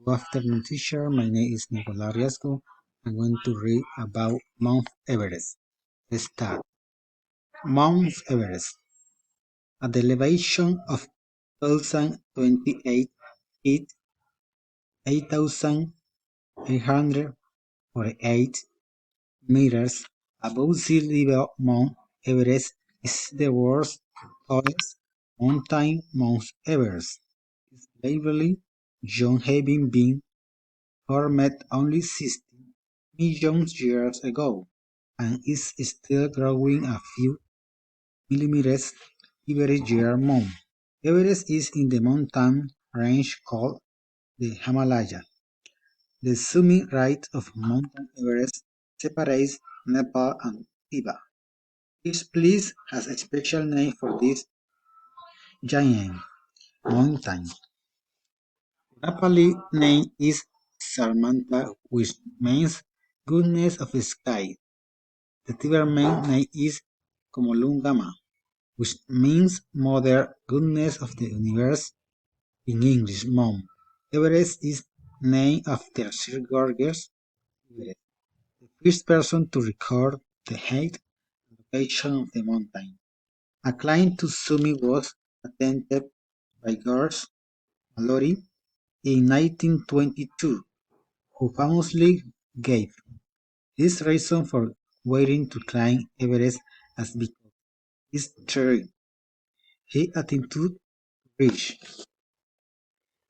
Good afternoon, teacher. My name is Nicolas Riasco. I'm going to read about Mount Everest. Let's start. Mount Everest. At the elevation of 1,028 feet, 8,848 meters above sea level, Mount Everest is the world's tallest mountain. Mount Everest is labeled John having been formed only 60 million years ago, and is still growing a few millimeters every year more. Everest is in the mountain range called the Himalaya. The summit height of Mount Everest separates Nepal and Tibet. Each place has a special name for this giant mountain. The Nepali name is Sarmanta, which means goodness of the sky. The Tibetan name is Komolungama, which means Mother Goodness of the Universe in English. Mount Everest is named after Sir George Everest, the first person to record the height and location of the mountain. A climb to summit was attempted by George Mallory in 1922, who famously gave his reason for waiting to climb Everest as because his theory he attempted to reach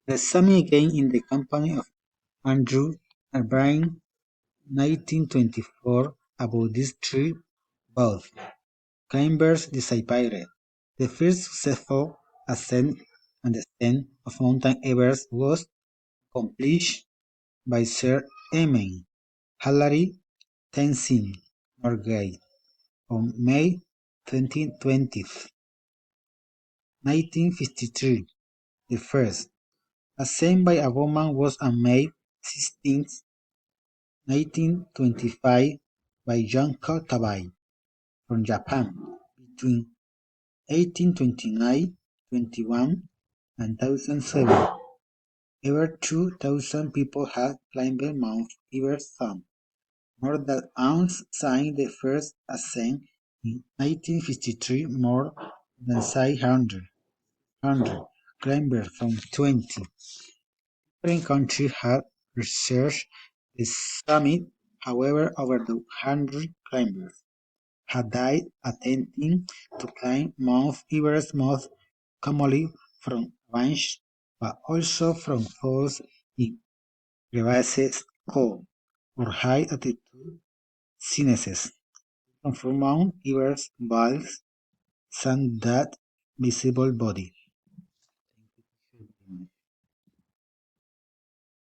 the summit again in the company of Andrew Irvine 1924. About these three, both climbers disappeared. The first successful ascent and descent of Mount Everest was accomplished by Sir Eamon Hillary Tenzing Norgay on May 20th, 1953. The first ascent by a woman was on May 16th, 1925 by Junko Tabai from Japan. Between 1829-21 and 2007, over 2,000 people had climbed Mount Everest. More than ounce signed the first ascent in 1953. More than 600 climbers from 20 different countries had researched the summit. However, over 100 climbers had died attempting to climb Mount Everest, most commonly from avalanche, but also from falls in crevasses, cold or high altitude sicknesses. From Mount Everest, Valls, sun that visible body.